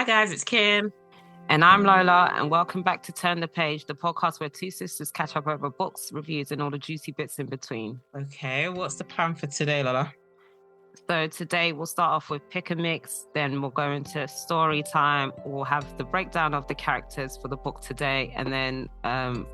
guys, it's Kim. And I'm Lola, and welcome back to Turn the Page, the podcast where two sisters catch up over books, reviews, and all the juicy bits in between. Okay, what's the plan for today, Lola? So today we'll start off with Pick a Mix, then we'll go into story time. We'll have the breakdown of the characters for the book today, and then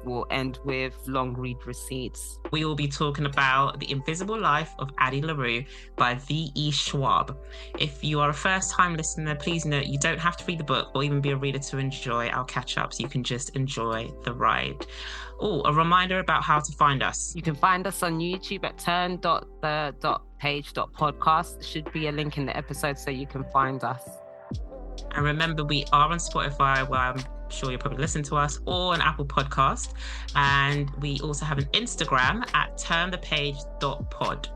we'll end with long read receipts. We will be talking about The Invisible Life of Addie La Rue by V.E Schwab. If you are a first-time listener, please note you don't have to read the book or even be a reader to enjoy our catch-ups. You can just enjoy the ride. Oh, a reminder about how to find us. You can find us on YouTube at turn.the.page.podcast. Should be a link in the episode so you can find us. And remember, we are on Spotify, where I'm sure you're probably listening to us, or an Apple podcast. And we also have an Instagram at turnthepage.pod.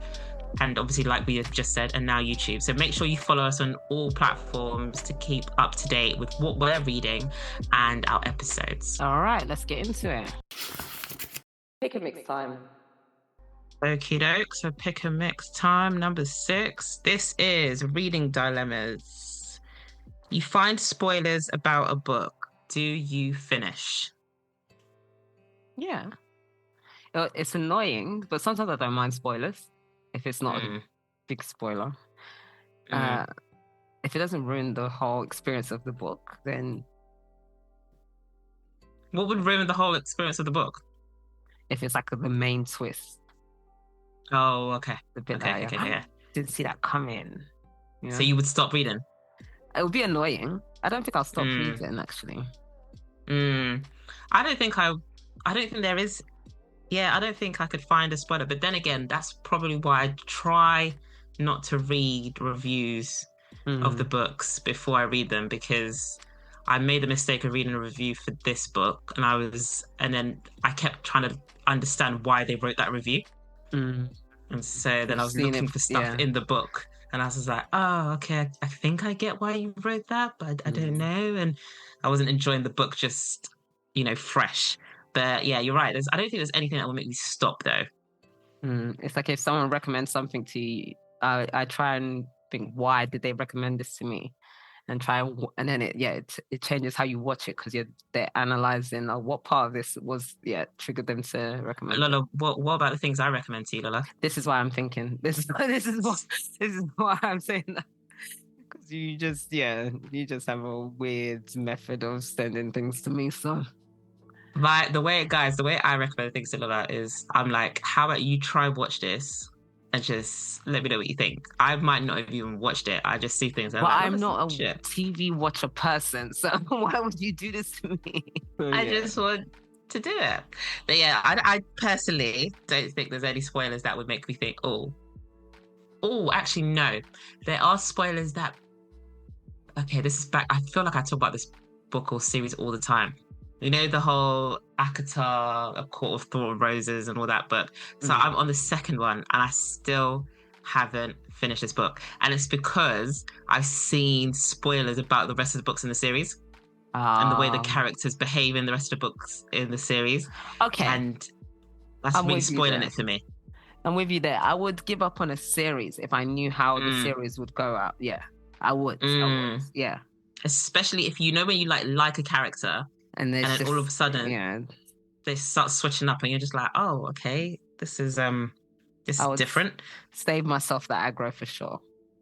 And obviously, like we have just said, and now YouTube. So make sure you follow us on all platforms to keep up to date with what we're reading and our episodes. All right, let's get into it. Pick a mix time. Okie doke, so pick a mix time, number 6. This is Reading Dilemmas. You find spoilers about a book. Do you finish? Yeah. It's annoying, but sometimes I don't mind spoilers if it's not a big spoiler. If it doesn't ruin the whole experience of the book, then... What would ruin the whole experience of the book? If it's like the main twist. Oh, okay. The bit okay, yeah. Didn't see that coming. You know? So you would stop reading? It would be annoying. I don't think I'll stop reading, actually. I don't think there is... Yeah, I don't think I could find a spoiler. But then again, that's probably why I try not to read reviews of the books before I read them, because I made the mistake of reading a review for this book, and then I kept trying to understand why they wrote that review. And so then I was looking for stuff in the book, and I was like, oh, okay, I think I get why you wrote that, but I don't know. And I wasn't enjoying the book just, fresh. But yeah, you're right. I don't think there's anything that will make me stop, though. It's like if someone recommends something to you, I try and think, why did they recommend this to me? And then it changes how you watch it, because they're analysing what part of this triggered them to recommend. Lola, what about the things I recommend to you, Lola? This is why I'm thinking. This is why I'm saying that. Because you just have a weird method of sending things to me, so... The way I recommend things to Lola is, I'm like, how about you try watch this and just let me know what you think. I might not have even watched it. I just see things. I'm not a TV watcher person, so why would you do this to me? I just want to do it. But yeah, I personally don't think there's any spoilers that would make me think, oh, actually, no. There are spoilers that... Okay, this is back... I feel like I talk about this book or series all the time. You know, the whole Akatar, A Court of Thorn Roses and all that book. So I'm on the second one, and I still haven't finished this book. And it's because I've seen spoilers about the rest of the books in the series and the way the characters behave in the rest of the books in the series. Okay. And that's really spoiling it for me. I'm with you there. I would give up on a series if I knew how the series would go out. Yeah, I would. Yeah. Especially if you know when you like a character... And then all of a sudden, they start switching up, and you're just like, "Oh, okay, this is different." Save myself that aggro for sure.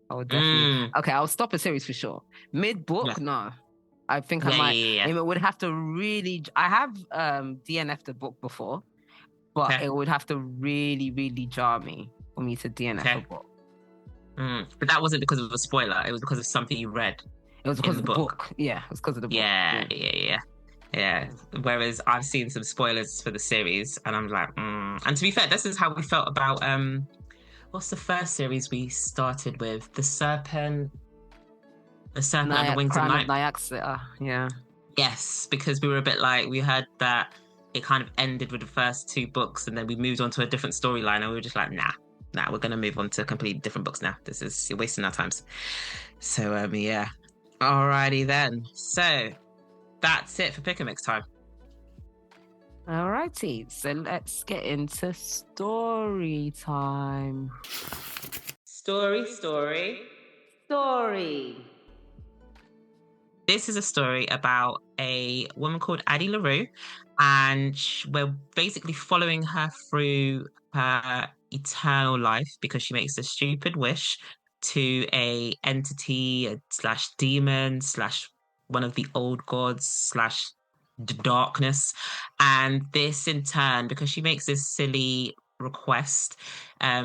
I would definitely. Okay, I'll stop a series for sure. Mid-book, no. I think I might. Yeah. It would have to really. I have DNF'd the book before, but it would have to really, really jar me for me to DNF a book. But that wasn't because of a spoiler. It was because of something you read. It was because of the book. Yeah, it was because of the book. Yeah. Whereas I've seen some spoilers for the series, and I'm like, And to be fair, this is how we felt about what's the first series we started with? The Serpent and the Wings of Night. Yeah. Yes, because we were a bit like, we heard that it kind of ended with the first 2 books, and then we moved on to a different storyline, and we were just like, nah, we're gonna move on to completely different books now. You're wasting our times. So yeah. Alrighty then. So that's it for Pick a Mix time. Alrighty, so let's get into story time. Story. this is a story about a woman called Addie La Rue, and we're basically following her through her eternal life because she makes a stupid wish to a entity slash demon slash one of the old gods slash darkness. And this in turn, because she makes this silly request,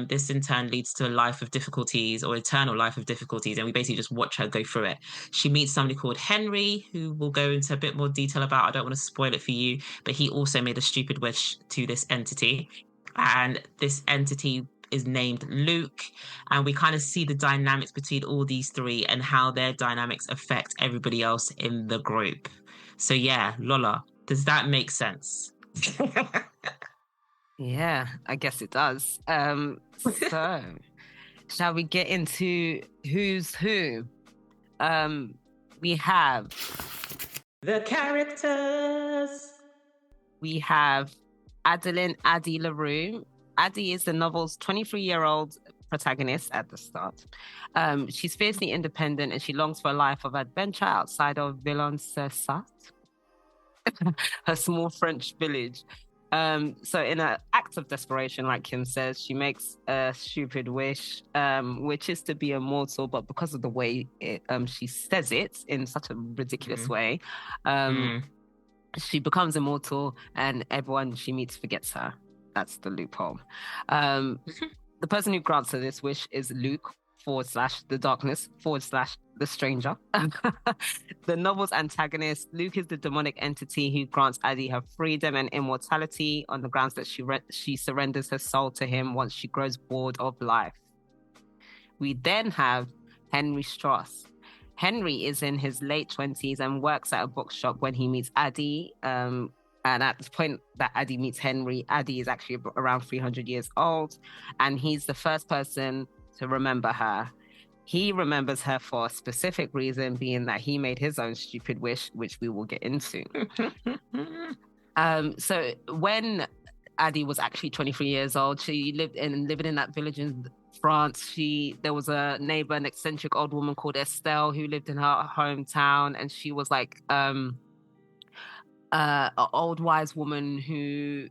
this in turn leads to a life of difficulties or eternal life of difficulties, and we basically just watch her go through it. She meets somebody called Henry, who we'll go into a bit more detail about. I don't want to spoil it for you, but he also made a stupid wish to this entity, and this entity is named Luke, and we kind of see the dynamics between all these three and how their dynamics affect everybody else in the group. So yeah, Lola, does that make sense? Yeah, I guess it does. So shall we get into who's who? We have the characters. We have Addie La Rue. Addie is the novel's 23-year-old protagonist at the start. She's fiercely independent and she longs for a life of adventure outside of Villon-sur-Sarthe, her small French village. So in an act of desperation, like Kim says, she makes a stupid wish, which is to be immortal, but because of the way she says it in such a ridiculous way, she becomes immortal and everyone she meets forgets her. That's the loophole. The person who grants her this wish is Luke /the darkness /the stranger. The novel's antagonist, Luke, is the demonic entity who grants Addie her freedom and immortality on the grounds that she surrenders her soul to him once she grows bored of life. We then have Henry Strauss. Henry is in his late 20s and works at a bookshop when he meets Addie. And at the point that Addie meets Henry, Addie is actually around 300 years old, and he's the first person to remember her. He remembers her for a specific reason, being that he made his own stupid wish, which we will get into. So when Addie was actually 23 years old, she living in that village in France. There was a neighbor, an eccentric old woman called Estelle, who lived in her hometown, and she was like an old wise woman who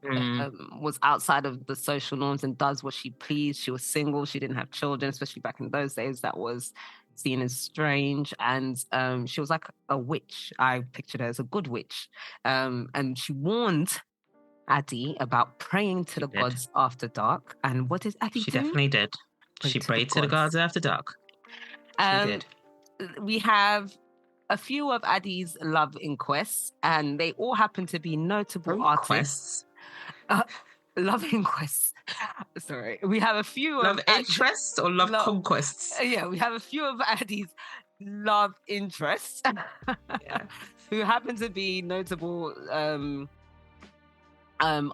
was outside of the social norms and does what she pleased. She was single. She didn't have children, especially back in those days. That was seen as strange. And she was like a witch. I pictured her as a good witch. And she warned Addie about praying to the gods after dark. And what did Addie do? She definitely did. She prayed to the gods after dark. She did. We have a few of Addie's love inquests, and they all happen to be notable artists. Love inquests. Sorry. We have a few love interests or love conquests? Yeah, we have a few of Addie's love interests who happen to be notable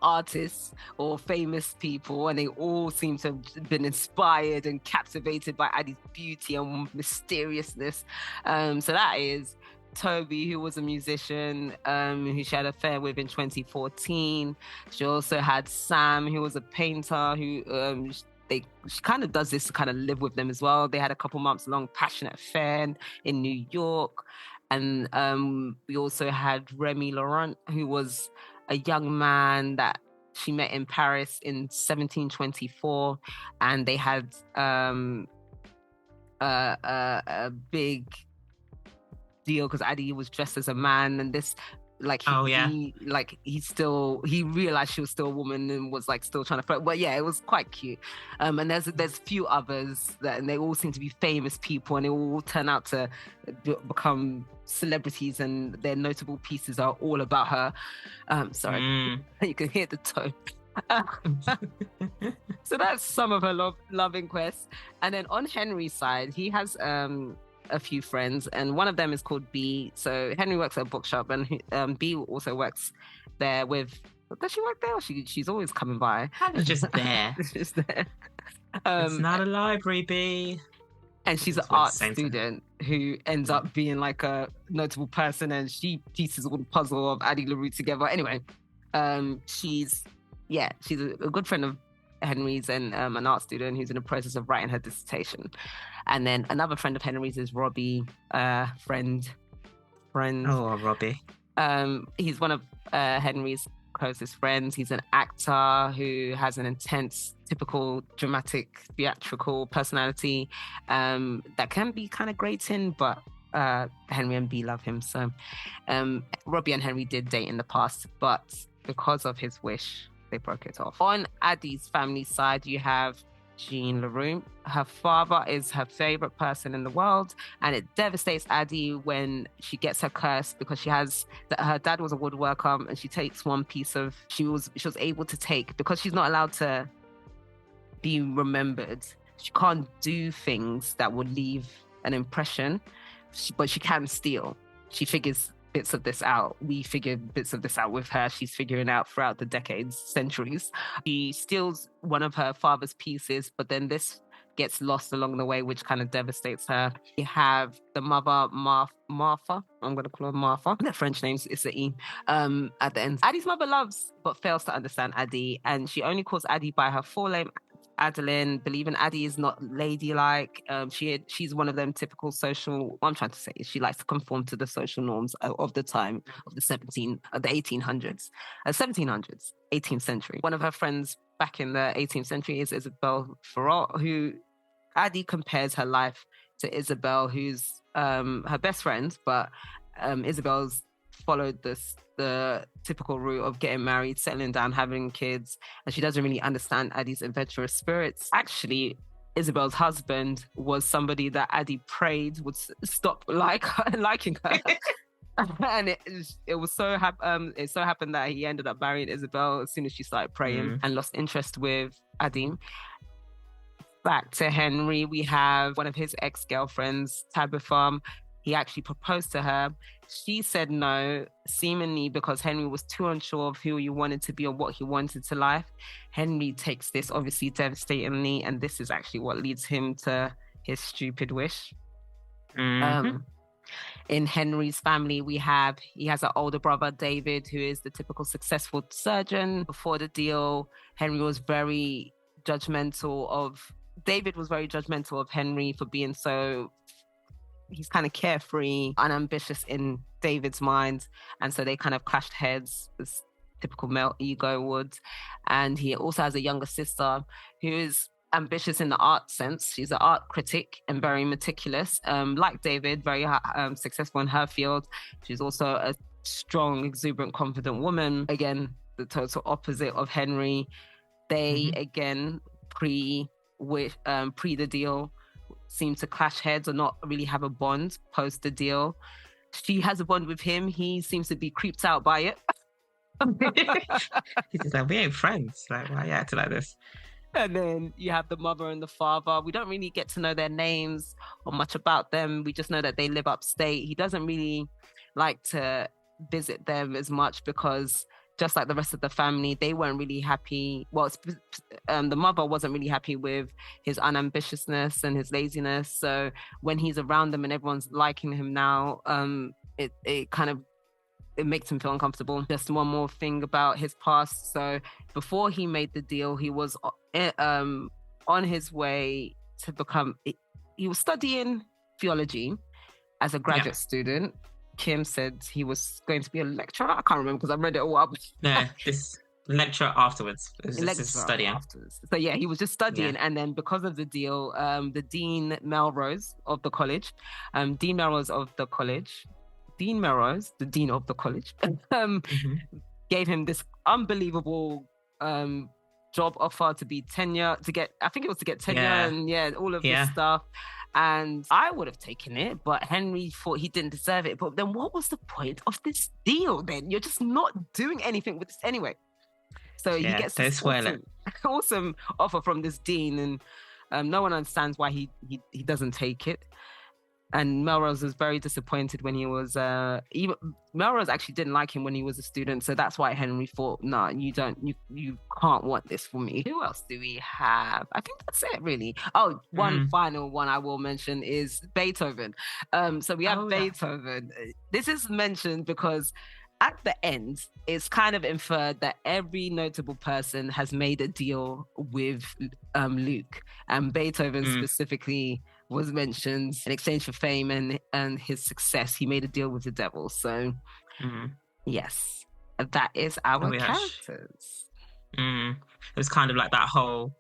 artists or famous people, and they all seem to have been inspired and captivated by Addie's beauty and mysteriousness. So that is Toby, who was a musician who she had an affair with in 2014. She also had Sam, who was a painter who she kind of does this to kind of live with them as well. They had a couple months long passionate affair in New York. And we also had Remy Laurent, who was a young man that she met in Paris in 1724, and they had a big deal because Addie was dressed as a man, and this he realized she was still a woman and was like still trying to flirt. But yeah, it was quite cute. And there's a few others and they all seem to be famous people, and they all turn out to become celebrities, and their notable pieces are all about her. Sorry, you can hear the tone. So that's some of her love inquests. And then on Henry's side, he has a few friends, and one of them is called B. So Henry works at a bookshop, and B also works there with. Does she work there? Or she's always coming by. It's just there. It's just there. It's not a library, B. And she's an art student who ends up being like a notable person, and she pieces all the puzzle of Addie La Rue together. Anyway, she's a good friend of Henry's and an art student who's in the process of writing her dissertation. And then another friend of Henry's is Robbie, friend friend. Oh, Robbie. He's one of Henry's closest friends. He's an actor who has an intense, typical, dramatic, theatrical personality that can be kind of grating, but Henry and B love him. So Robbie and Henry did date in the past, but because of his wish, they broke it off. On Addie's family side, you have Jean La Rue. Her father is her favorite person in the world, and it devastates Addie when she gets her curse because her dad was a woodworker, and she takes one piece of she was able to take, because she's not allowed to be remembered. She can't do things that would leave an impression, but she can steal. She figures bits of this out. We figure bits of this out with her. She's figuring out throughout the decades, centuries. She steals one of her father's pieces, but then this gets lost along the way, which kind of devastates her. You have the mother, Martha. I'm going to call her Martha. The French names is the E at the end. Addie's mother loves but fails to understand Addie, and she only calls Addie by her full name, Adeline, believing Addie is not ladylike. She's one of them typical social. What I'm trying to say is she likes to conform to the social norms of the time of the 1800s, 18th century. One of her friends back in the 18th century is Isabel Ferrot, who Addie compares her life to Isabel, who's her best friend, but Isabel's followed the typical route of getting married, settling down, having kids, and she doesn't really understand Addie's adventurous spirits. Actually, Isabel's husband was somebody that Addie prayed would stop liking her. And it so happened that he ended up marrying Isabel as soon as she started praying and lost interest with Addie. Back to Henry, we have one of his ex-girlfriends, Tabitha. He actually proposed to her. She said no, seemingly because Henry was too unsure of who he wanted to be or what he wanted to life. Henry takes this obviously devastatingly, and this is actually what leads him to his stupid wish. In Henry's family, he has an older brother, David, who is the typical successful surgeon. Before the deal, David was very judgmental of Henry for being so, he's kind of carefree, unambitious in David's mind. And so they kind of clashed heads, as typical male ego would. And he also has a younger sister who is ambitious in the art sense. She's an art critic and very meticulous. Like David, very successful in her field. She's also a strong, exuberant, confident woman. Again, the total opposite of Henry. They, again, pre the deal, seem to clash heads or not really have a bond post the deal. She has a bond with him. He seems to be creeped out by it. He's just like, we ain't friends. Like, why are you acting like this? And then you have the mother and the father. We don't really get to know their names or much about them. We just know that they live upstate. He doesn't really like to visit them as much because, just like the rest of the family, they weren't really happy. Well, the mother wasn't really happy with his unambitiousness and his laziness. So when he's around them and everyone's liking him now, it makes him feel uncomfortable. Just one more thing about his past. So before he made the deal, he was on his way to he was studying theology as a graduate student. Kim said he was going to be a lecturer. I can't remember because I read it all up. No, this lecturer afterwards. Just studying. Afterwards. So yeah, he was just studying. And then because of the deal, the Dean Melrose of the college, gave him this unbelievable job offer to be tenure, to get tenure and all of this stuff. And I would have taken it, but Henry thought he didn't deserve it. But then what was the point of this deal then? You're just not doing anything with this anyway. So he gets this awesome offer from this dean, and no one understands why he doesn't take it. And Melrose was very disappointed when he was Melrose actually didn't like him when he was a student, so that's why Henry thought, nah, you can't want this for me. Who else do we have? I think that's it, really. Oh, one final one I will mention is Beethoven. So we have Beethoven. This is mentioned because at the end, it's kind of inferred that every notable person has made a deal with Luke, and Beethoven specifically was mentioned. In exchange for fame and his success, he made a deal with the devil. So, yes, that is our characters. It was kind of like that whole,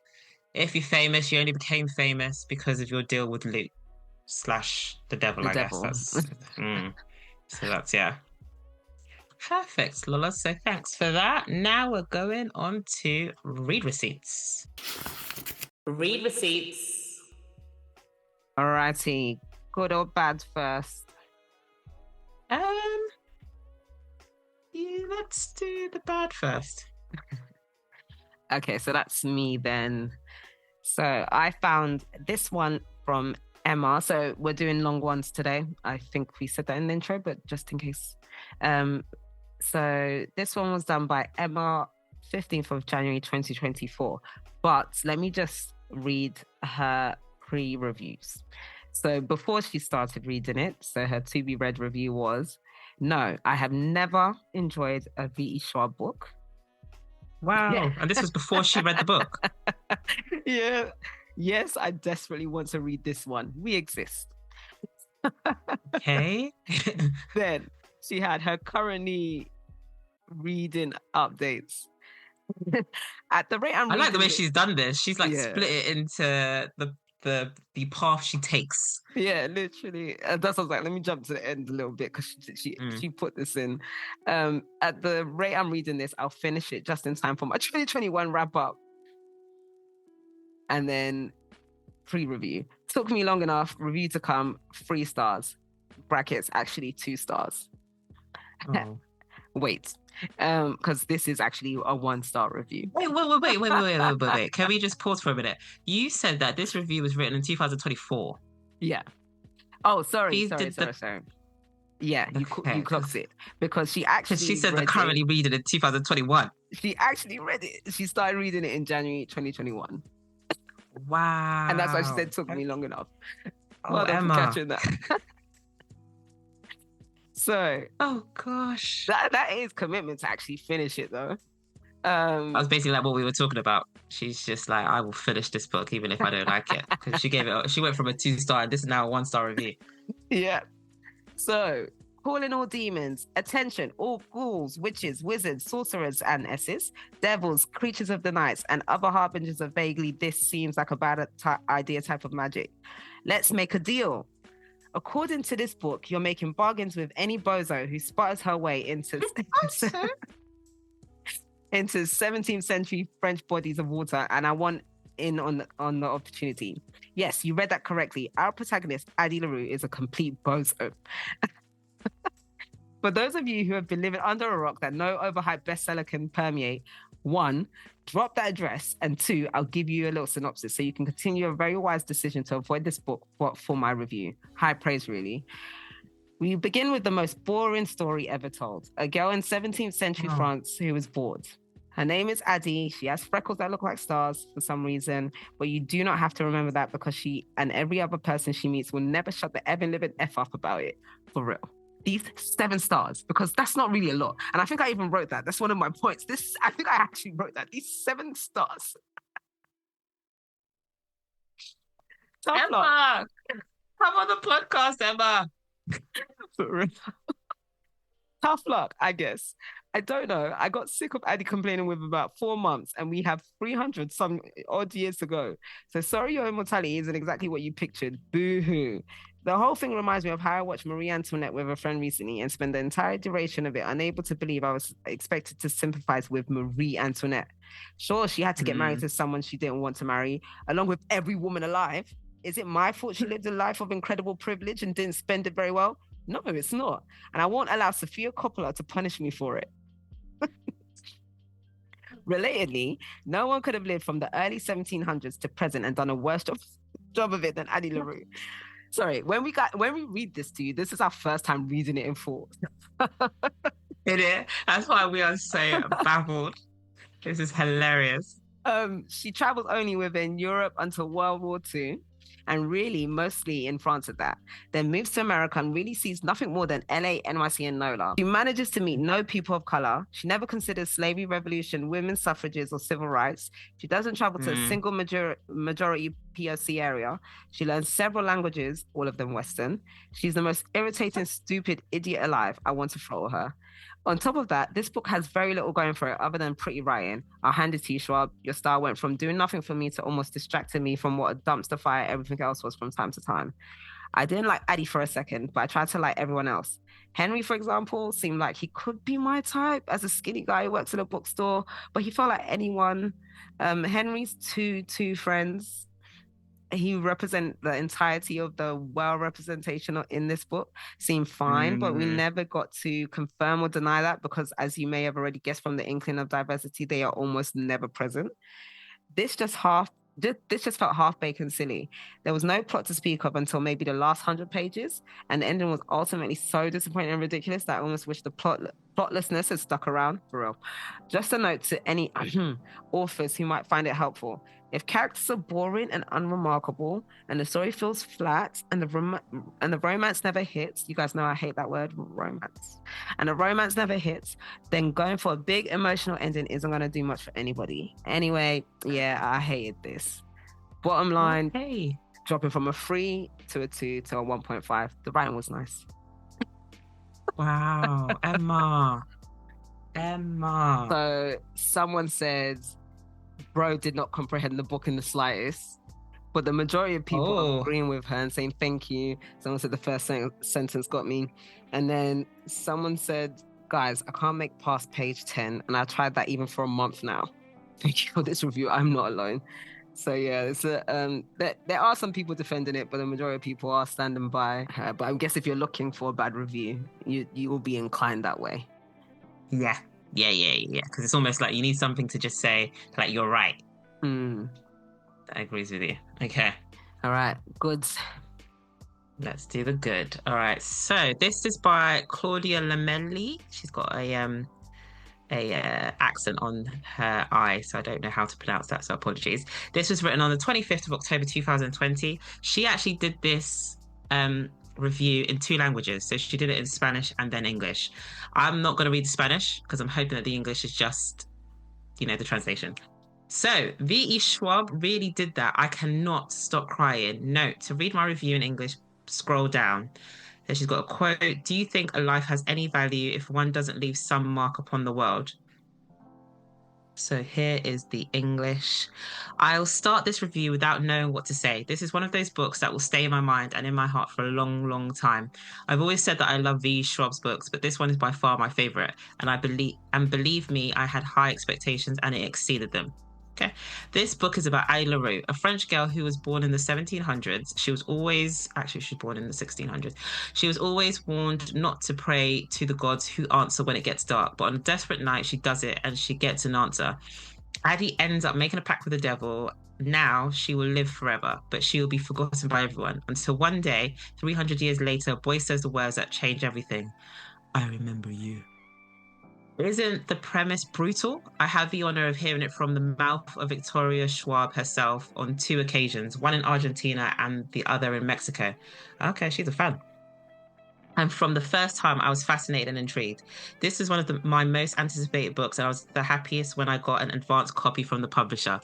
if you're famous, you only became famous because of your deal with Luke / the devil, I guess. That's, so that's, yeah. Perfect, Lola. So thanks for that. Now we're going on to read receipts. Read receipts. Alrighty. Good or bad first? Yeah, let's do the bad first. Okay, so that's me then. So I found this one from Emma. So we're doing long ones today. I think we said that in the intro, but just in case. So this one was done by Emma, 15th of January 2024. But let me just read her pre-reviews. So before she started reading it, so her to be read review was, no, I have never enjoyed a V.E Schwab book. Wow. Yeah. And this was before she read the book. Yeah. Yes, I desperately want to read this one. We exist. Okay. Then she had her currently reading updates. At the rate I like the way she's done this. She's like split it into the path she takes. Yeah, literally. That's what I was like, let me jump to the end a little bit because she put this in. At the rate I'm reading this, I'll finish it just in time for my 2021 wrap up. And then pre-review. Took me long enough. Review to come. 3 stars. Brackets, actually 2 stars. Oh. Wait. Because this is actually a 1-star review. Wait. Can we just pause for a minute? You said that this review was written in 2024. Yeah. Oh, sorry. Yeah, you clocked it. Because she said they're currently reading it in 2021. She actually read it. She started reading it in January 2021. Wow. And that's why she said it took me long enough. Oh, Emma. Catching that. So, oh gosh, that is commitment to actually finish it, though. That was basically like what we were talking about. She's just like, I will finish this book even if I don't like it, because she went from a 2-star and this is now a 1-star review. Yeah. So, calling all demons, attention, all ghouls, witches, wizards, sorcerers and esses, devils, creatures of the nights, and other harbingers of vaguely this seems like a bad idea type of magic. Let's make a deal. According to this book, you're making bargains with any bozo who sputters her way into 17th century French bodies of water, and I want in on the opportunity. Yes, you read that correctly. Our protagonist, Addie La Rue, is a complete bozo. For those of you who have been living under a rock that no overhyped bestseller can permeate, 1, drop that address, and 2, I'll give you a little synopsis so you can continue a very wise decision to avoid this book for my review. High praise, really. We begin with the most boring story ever told. A girl in 17th century France who was bored. Her name is Addie. She has freckles that look like stars for some reason, but you do not have to remember that because she and every other person she meets will never shut the ever living F up about it. For real. These 7 stars, because that's not really a lot. And I think I even wrote that. That's one of my points. I think I actually wrote that. These 7 stars. Emma! Come on the podcast, Emma. Tough luck, I guess. I don't know. I got sick of Addie complaining with about 4 months, and we have 300 some odd years to go. So sorry your immortality isn't exactly what you pictured. Boo-hoo. The whole thing reminds me of how I watched Marie Antoinette with a friend recently and spent the entire duration of it unable to believe I was expected to sympathize with Marie Antoinette. Sure, she had to get married to someone she didn't want to marry, along with every woman alive. Is it my fault she lived a life of incredible privilege and didn't spend it very well? No, it's not. And I won't allow Sofia Coppola to punish me for it. Relatedly, no one could have lived from the early 1700s to present and done a worse job of it than Addie La Rue. Sorry, when we read this to you, this is our first time reading it in full. It is. That's why we are so baffled. This is hilarious. She travels only within Europe until World War II. and really mostly in France at that. Then moves to America and really sees nothing more than LA, NYC, and NOLA. She manages to meet no people of color. She never considers slavery, revolution, women's suffrages, or civil rights. She doesn't travel to a single majority POC area. She learns several languages, all of them Western. She's the most irritating, stupid idiot alive. I want to throw her. On top of that, this book has very little going for it other than pretty writing. I'll hand it to you, Schwab. Your style went from doing nothing for me to almost distracting me from what a dumpster fire everything else was from time to time. I didn't like Addie for a second, but I tried to like everyone else. Henry, for example, seemed like he could be my type as a skinny guy who works in a bookstore, but he felt like anyone. Henry's two friends, he represent the entirety of the well representation in this book, seemed fine, but we never got to confirm or deny that, because as you may have already guessed from the inkling of diversity, they are almost never present. This just felt half-baked and silly. There was no plot to speak of until maybe the last 100 pages, and the ending was ultimately so disappointing and ridiculous that I almost wish the plotlessness had stuck around, for real. Just a note to any authors who might find it helpful. If characters are boring and unremarkable, and the story feels flat, and the romance never hits, you guys know I hate that word, romance, and the romance never hits, then going for a big emotional ending isn't going to do much for anybody. Anyway, yeah, I hated this. Bottom line, dropping from a 3 to a 2 to a 1.5. The writing was nice. Wow, Emma. So someone said, bro did not comprehend the book in the slightest, but the majority of people are agreeing with her and saying thank you. Someone said the first sentence got me, and then someone said, guys, I can't make past page 10, and I tried that even for a month now. Thank you for this review. I'm not alone. So yeah, it's there are some people defending it, but the majority of people are standing by her. But I guess if you're looking for a bad review, you will be inclined that way. Yeah. Because it's almost like you need something to just say, like, you're right. That agrees with you. Okay. All right. Goods. Let's do the good. All right. So this is by Claudia Lamelli. She's got a accent on her I, so I don't know how to pronounce that, so apologies. This was written on the 25th of October 2020. She actually did this review in 2 languages, so she did it in Spanish and then English. I'm not going to read the Spanish because I'm hoping that the English is just, the translation. So V.E Schwab really did that. I cannot stop crying. Note, to read my review in English, scroll down. So she's got a quote: do you think a life has any value if one doesn't leave some mark upon the world? So here is the English. I'll start this review without knowing what to say. This is one of those books that will stay in my mind and in my heart for a long, long time. I've always said that I love V.E Schwab's books, but this one is by far my favorite. And believe me, I had high expectations and it exceeded them. Okay. This book is about Addie La Rue, a French girl who was born in the 1700s. She was born in the 1600s. She was always warned not to pray to the gods who answer when it gets dark. But on a desperate night, she does it and she gets an answer. Addie ends up making a pact with the devil. Now she will live forever, but she will be forgotten by everyone until one day, 300 years later, a boy says the words that change everything. I remember you. Isn't the premise brutal? I have the honor of hearing it from the mouth of Victoria Schwab herself on 2 occasions, one in Argentina and the other in Mexico. Okay, she's a fan. And from the first time, I was fascinated and intrigued. This is one of my most anticipated books, and I was the happiest when I got an advanced copy from the publisher.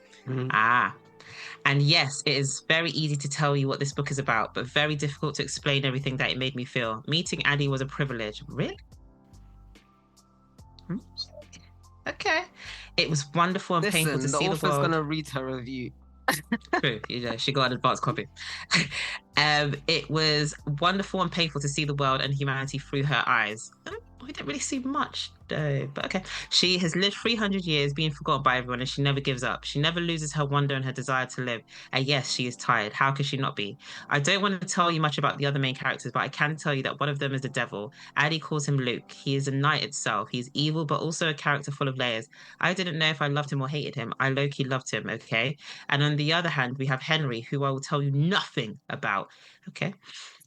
And yes, it is very easy to tell you what this book is about, but very difficult to explain everything that it made me feel. Meeting Addie was a privilege. Really? Okay. It was wonderful and painful to see the world. The author's going to read her review. True. She got an advanced copy. It was wonderful and painful to see the world and humanity through her eyes. We don't really see much, though, but okay. She has lived 300 years being forgotten by everyone, and she never gives up. She never loses her wonder and her desire to live. And yes, she is tired. How could she not be? I don't want to tell you much about the other main characters, but I can tell you that one of them is the devil. Addie calls him Luke. He is a knight itself. He's evil, but also a character full of layers. I didn't know if I loved him or hated him. I low-key loved him, okay? And on the other hand, we have Henry, who I will tell you nothing about. Okay.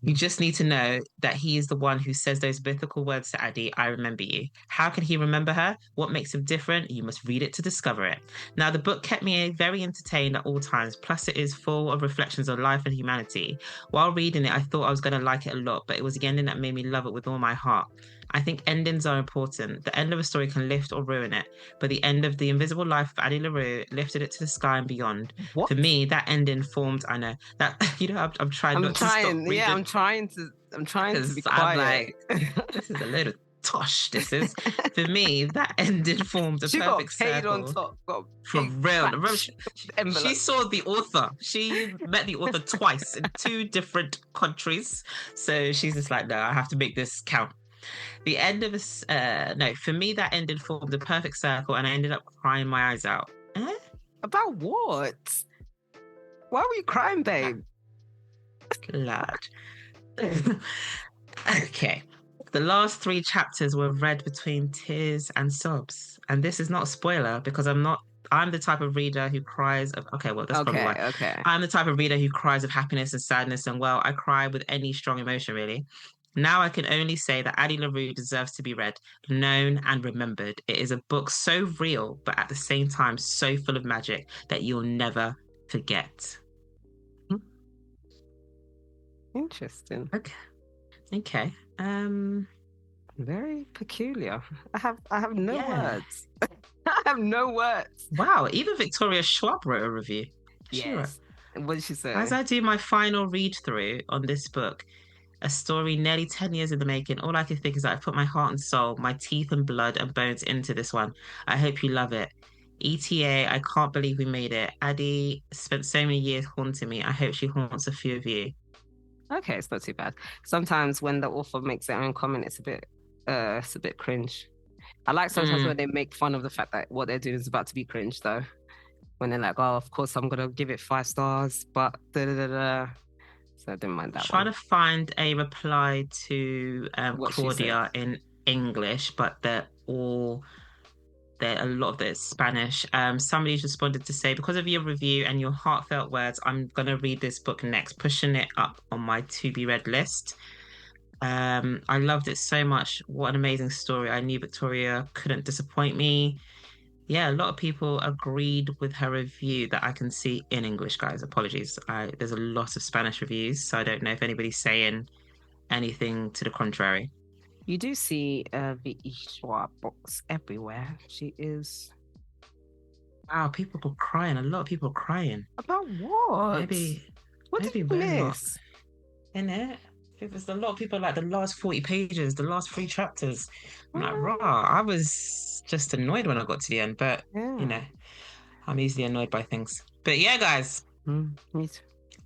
You just need to know that he is the one who says those mythical words to Addie, I remember you. How can he remember her? What makes him different? You must read it to discover it. Now, the book kept me very entertained at all times, plus it is full of reflections on life and humanity. While reading it, I thought I was going to like it a lot, but it was the ending that made me love it with all my heart. I think endings are important. The end of a story can lift or ruin it, but the end of The Invisible Life of Addie La Rue lifted it to the sky and beyond. What? For me, that ending formed, I know, that, I'm trying not to stop reading. Yeah, I'm trying to be quiet. I'm like, this is a little tosh, this is. For me, that ending formed a perfect circle. She got paid on top. For real. She saw the author. She met the author twice in 2 different countries. So she's just like, no, I have to make this count. The end of for me, that ending formed a perfect circle and I ended up crying my eyes out. About what? Why were you crying, babe? Lad. Okay. The last 3 chapters were read between tears and sobs. And this is not a spoiler because I'm the type of reader who cries of, probably why. Okay. I'm the type of reader who cries of happiness and sadness. And I cry with any strong emotion, really. Now I can only say that Addie La Rue deserves to be read, known and remembered. It is a book so real, but at the same time, so full of magic that you'll never forget. Interesting. Okay. Very peculiar. I have no words. I have no words. Wow, even Victoria Schwab wrote a review. Yes. What did she say? As I do my final read through on this book, a story nearly 10 years in the making, all I can think is that I've put my heart and soul, my teeth and blood and bones into this one. I hope you love it. ETA, I can't believe we made it. Addie spent so many years haunting me. I hope she haunts a few of you. Okay, it's not too bad. Sometimes when the author makes their own comment, it's a bit cringe. I like sometimes when they make fun of the fact that what they're doing is about to be cringe, though. When they're like, oh, of course I'm gonna give it 5 stars, but da-da-da-da. So I didn't mind that. Trying to find a reply to Claudia in English, but a lot of it is Spanish. Somebody's responded to say, because of your review and your heartfelt words, I'm going to read this book next, pushing it up on my to-be-read list. I loved it so much. What an amazing story. I knew Victoria couldn't disappoint me. Yeah, a lot of people agreed with her review that I can see in English, guys. Apologies. There's a lot of Spanish reviews, so I don't know if anybody's saying anything to the contrary. You do see V.E Schwab books everywhere. She is. Wow, people are crying. A lot of people are crying. About what? What did you miss? In it? There's a lot of people like the last 40 pages, the last 3 chapters. I'm like, rah. I was just annoyed when I got to the end, but I'm easily annoyed by things. But yeah, guys,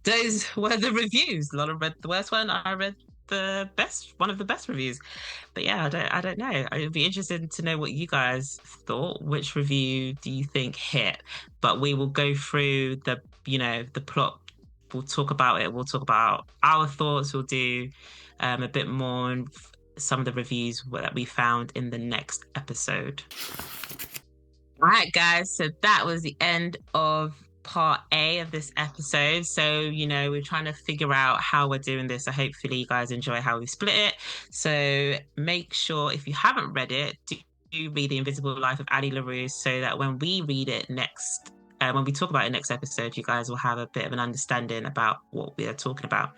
those were the reviews. Lola read the worst one. I read one of the best reviews. But yeah, I don't know. I'd be interested to know what you guys thought. Which review do you think hit? But we will go through the plot. We'll talk about it. We'll talk about our thoughts. We'll do a bit more on some of the reviews that we found in the next episode. All right, guys. So that was the end of part A of this episode. So, we're trying to figure out how we're doing this. So hopefully you guys enjoy how we split it. So make sure, if you haven't read it, do read The Invisible Life of Addie La Rue so that when we read it next, when we talk about it next episode, you guys will have a bit of an understanding about what we are talking about.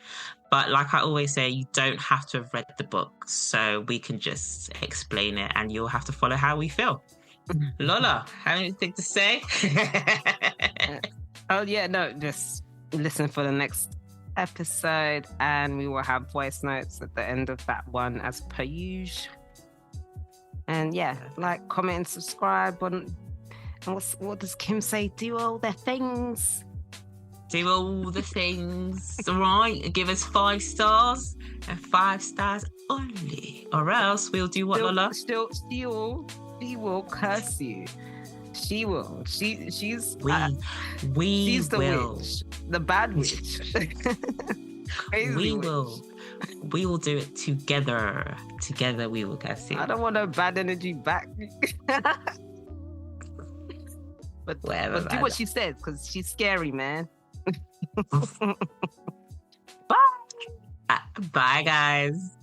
But like I always say, you don't have to have read the book, so we can just explain it and you'll have to follow how we feel. Lola, have anything to say? Just listen for the next episode and we will have voice notes at the end of that one as per usual. And like, comment and subscribe on. And what does Kim say? Do all the things. Do all the things, right? Give us 5 stars and 5 stars only. Or else we'll do what, Lola? She will curse you. She will. She's she's the witch. The bad witch. We will do it together. Together we will curse you. I don't want no bad energy back. But do what she says, because she's scary, man. Bye. Bye, guys.